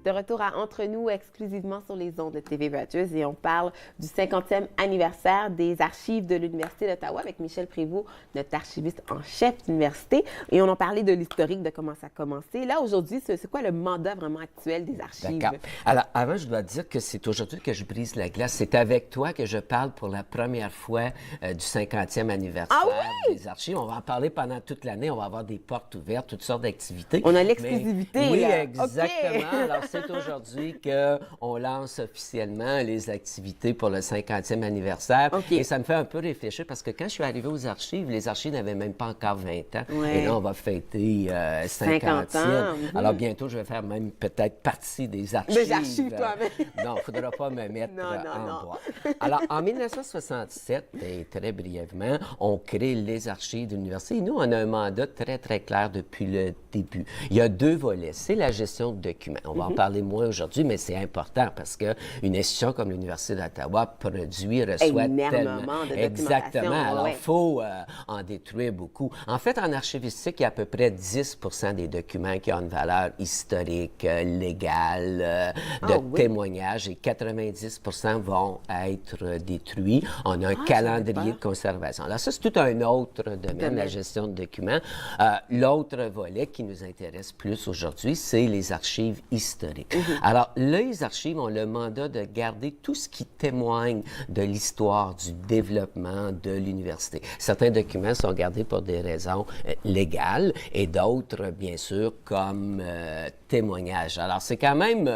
De retour à Entre nous, exclusivement sur les ondes de TV Rogers, et on parle du 50e anniversaire des archives de l'Université d'Ottawa avec Michel Prévost, notre archiviste en chef d'université. Et on en parlait de l'historique, de comment ça a commencé. Là, aujourd'hui, c'est quoi le mandat vraiment actuel des archives? D'accord. Alors, avant, je dois dire que c'est aujourd'hui que je brise la glace. C'est avec toi que je parle pour la première fois du 50e anniversaire des archives. On va en parler pendant toute l'année. On va avoir des portes ouvertes, toutes sortes d'activités. On a l'exclusivité. Oui, là. exactement. Okay. Alors, c'est aujourd'hui qu'on lance officiellement les activités pour le 50e anniversaire. Okay. Et ça me fait un peu réfléchir parce que quand je suis arrivé aux archives, les archives n'avaient même pas encore 20 ans. Ouais. Et là, on va fêter 50 ans. Alors, bientôt, je vais faire même peut-être partie des archives. Des archives, toi-même. Non, il ne faudra pas me mettre non. bois. Alors, en 1967, et très brièvement, on crée les archives de l'université. Et nous, on a un mandat très, très clair depuis le début. Il y a deux volets. C'est la gestion de documents. On va en parler moins aujourd'hui, mais c'est important parce qu'une institution comme l'Université d'Ottawa produit, reçoit énormément de documentation. Exactement. Alors, il faut en détruire beaucoup. En fait, en archivistique, il y a à peu près 10 des documents qui ont une valeur historique, légale, de témoignage, et 90 vont être détruits. On a un calendrier de conservation. Alors, ça, c'est tout un autre domaine, la gestion de documents. L'autre volet qui nous intéresse plus aujourd'hui, c'est les archives historiques. Alors, les archives ont le mandat de garder tout ce qui témoigne de l'histoire, du développement de l'université. Certains documents sont gardés pour des raisons légales et d'autres, bien sûr, comme témoignages. Alors, c'est quand même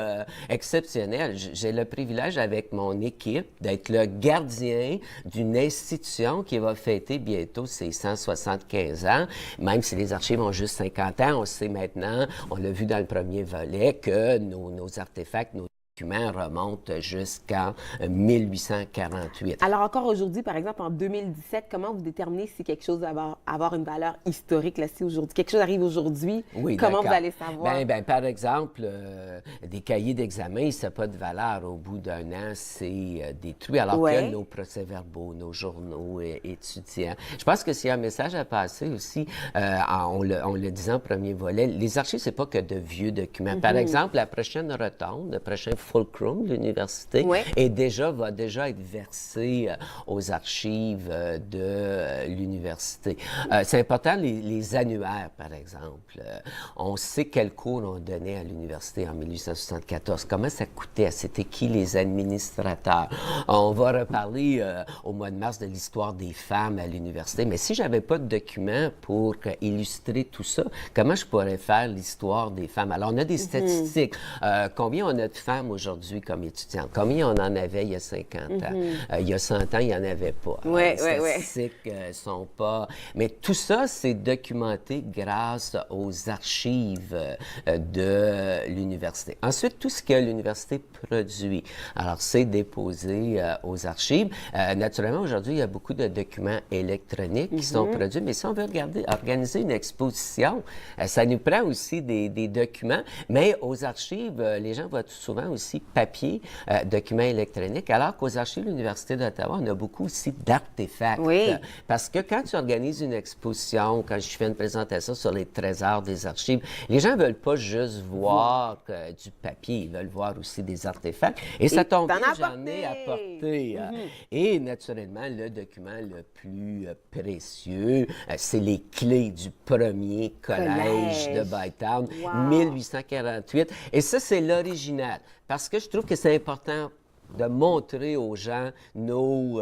exceptionnel. J'ai le privilège avec mon équipe d'être le gardien d'une institution qui va fêter bientôt ses 175 ans. Même si les archives ont juste 50 ans, on sait maintenant, on l'a vu dans le premier volet, que nos artefacts, nos documents remontent jusqu'en 1848. Alors encore aujourd'hui, par exemple, en 2017, comment vous déterminez si quelque chose va avoir une valeur historique, là, si aujourd'hui, quelque chose arrive aujourd'hui, comment vous allez savoir? Bien, par exemple, des cahiers d'examen, ça n'a pas de valeur. Au bout d'un an, c'est détruit, alors que nos procès-verbaux, nos journaux étudiants. Je pense que s'il y a un message à passer aussi, on le disait en premier volet, les archives, c'est pas que de vieux documents. Par exemple, la prochaine rotonde, le prochain Fulcrum de l'université va déjà être versé aux archives de l'université. C'est important, les annuaires, par exemple. On sait quels cours on donnait à l'université en 1874. Comment ça coûtait? C'était qui les administrateurs? On va reparler au mois de mars de l'histoire des femmes à l'université. Mais si j'avais pas de documents pour illustrer tout ça, comment je pourrais faire l'histoire des femmes? Alors, on a des statistiques. Combien on a de femmes aujourd'hui comme étudiantes? Combien on en avait il y a 50 ans? Il y a 100 ans, il n'y en avait pas. Les statistiques sont pas... Mais tout ça, c'est documenté grâce aux archives de l'université. Ensuite, tout ce que l'université produit, alors c'est déposé aux archives. Naturellement, aujourd'hui, il y a beaucoup de documents électroniques qui sont produits, mais si on veut organiser une exposition, ça nous prend aussi des documents, mais aux archives, les gens voient tout souvent aussi papier, documents électroniques, alors qu'aux archives de l'Université d'Ottawa, on a beaucoup aussi d'artefacts. Parce que quand tu organises une exposition, quand je fais une présentation sur les trésors des archives, les gens ne veulent pas juste voir du papier, ils veulent voir aussi des artefacts. Et ça tombe bien, j'en ai apporté. Et naturellement, le document le plus précieux, c'est les clés du premier collège de Bytown, 1848. Et ça, c'est l'original. Parce que je trouve que c'est important de montrer aux gens nos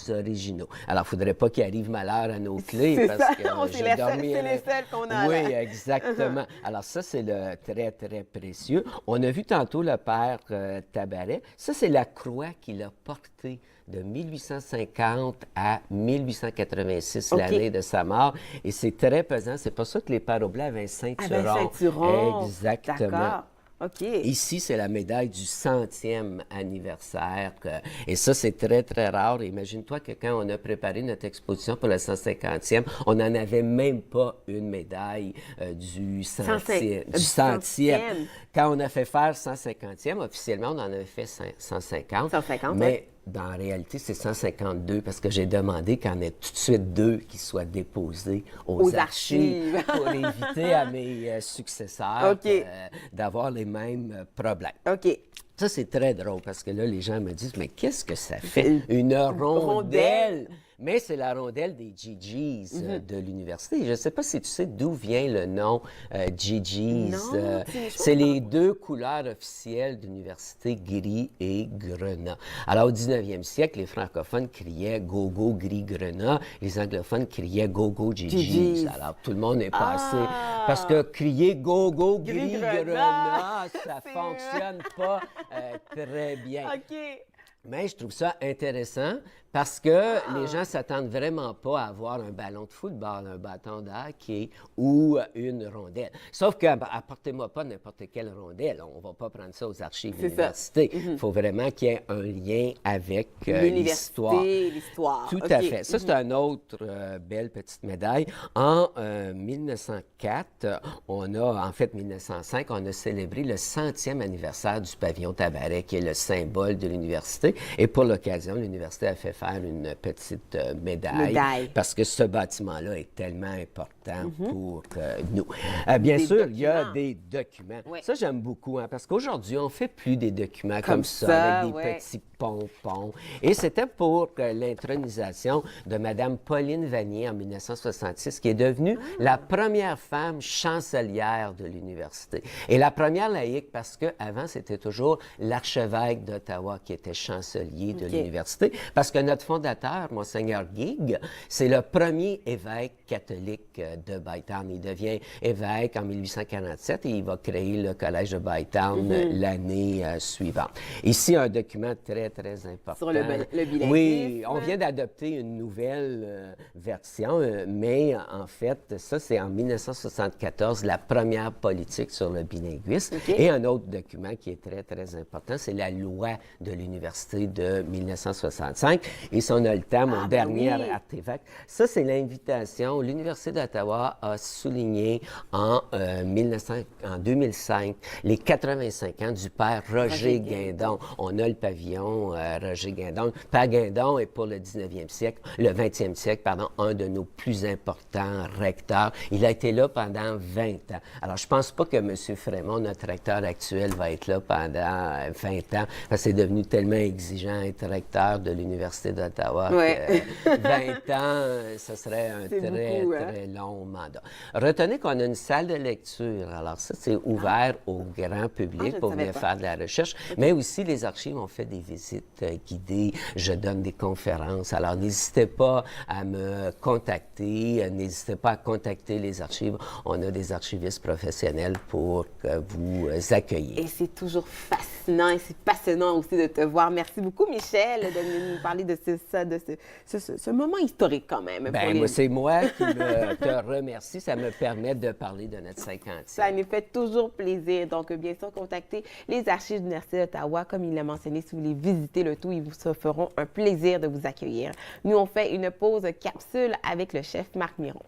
originaux. Alors, il ne faudrait pas qu'il arrive malheur à nos clés parce que c'est les seuls qu'on a. Oui, exactement. Alors, ça, c'est le très, très précieux. On a vu tantôt le père Tabaret. Ça, c'est la croix qu'il a portée de 1850 à 1886, l'année de sa mort. Et c'est très pesant. C'est pour ça que les pères Aublin avaient un ceinturon. Exactement. D'accord. OK. Ici, c'est la médaille du 100e anniversaire. Et ça, c'est très, très rare. Imagine-toi que quand on a préparé notre exposition pour le 150e, on n'en avait même pas une médaille du 100e. Quand on a fait faire 150e, officiellement, on en avait fait 150. 150, mais dans la réalité, c'est 152 parce que j'ai demandé qu'il y en ait tout de suite 2 qui soient déposés aux archives pour éviter à mes successeurs d'avoir les mêmes problèmes. OK. Ça, c'est très drôle parce que là, les gens me disent, mais qu'est-ce que ça fait? Une rondelle? Mais c'est la rondelle des Gigi's de l'université. Je ne sais pas si tu sais d'où vient le nom Gigi's. C'est les 2 couleurs officielles de l'université, gris et grenat. Alors, au 19e siècle, les francophones criaient « Go-Go gris-grenat », les anglophones criaient « Go-Go Gigi's ». Alors, tout le monde est passé. Parce que crier « Go-Go gris-grenat », ça ne fonctionne pas très bien. OK. Mais je trouve ça intéressant parce que les gens ne s'attendent vraiment pas à avoir un ballon de football, un bâton de hockey ou une rondelle. Sauf que, apportez-moi pas n'importe quelle rondelle. On ne va pas prendre ça aux archives de l'université. Il faut vraiment qu'il y ait un lien avec l'histoire. L'histoire. Tout à fait. Ça, c'est une autre belle petite médaille. En 1904, en fait 1905, on a célébré le 100e anniversaire du pavillon Tabaret, qui est le symbole de l'université. Et pour l'occasion, l'université a fait faire une petite médaille parce que ce bâtiment-là est tellement important pour nous. Bien sûr, il y a des documents. Oui. Ça, j'aime beaucoup, parce qu'aujourd'hui, on ne fait plus des documents comme ça avec des petits pompons. Et c'était pour l'intronisation de Mme Pauline Vanier en 1966, qui est devenue la première femme chancelière de l'université. Et la première laïque parce qu'avant, c'était toujours l'archevêque d'Ottawa qui était chancelier de l'université, parce que notre fondateur, Monseigneur Guigues, c'est le premier évêque catholique de Bytown. Il devient évêque en 1847 et il va créer le collège de Bytown l'année suivante. Ici, un document très, très important. Sur le bilinguisme. Oui, on vient d'adopter une nouvelle version, mais en fait, ça, c'est en 1974, la première politique sur le bilinguisme. Et un autre document qui est très, très important, c'est la loi de l'université de 1965. Et si on a le temps, mon dernier artefact, ça, c'est l'invitation. L'Université d'Ottawa a souligné en 2005 les 85 ans du père Roger Guindon. On a le pavillon Roger Guindon. Père Guindon est pour le 20e siècle, un de nos plus importants recteurs. Il a été là pendant 20 ans. Alors, je ne pense pas que M. Frémont, notre recteur actuel, va être là pendant 20 ans, parce que c'est devenu tellement exigeant être recteur de l'Université d'Ottawa que 20 ans, ce serait un très long mandat. Retenez qu'on a une salle de lecture. Alors ça, c'est ouvert au grand public pour venir faire de la recherche, mais aussi les archives ont fait des visites guidées, je donne des conférences. Alors n'hésitez pas à me contacter, n'hésitez pas à contacter les archives. On a des archivistes professionnels pour vous accueillir. Et c'est toujours fascinant et c'est passionnant aussi de te voir. Merci beaucoup, Michel, de nous parler de ce moment historique quand même. Bien, c'est moi qui te remercie. Ça me permet de parler de notre 50e. Ça nous fait toujours plaisir. Donc, bien sûr, contactez les archives de l'Université d'Ottawa. Comme il l'a mentionné, si vous voulez visiter le tout, ils vous feront un plaisir de vous accueillir. Nous, on fait une pause capsule avec le chef Marc Miron.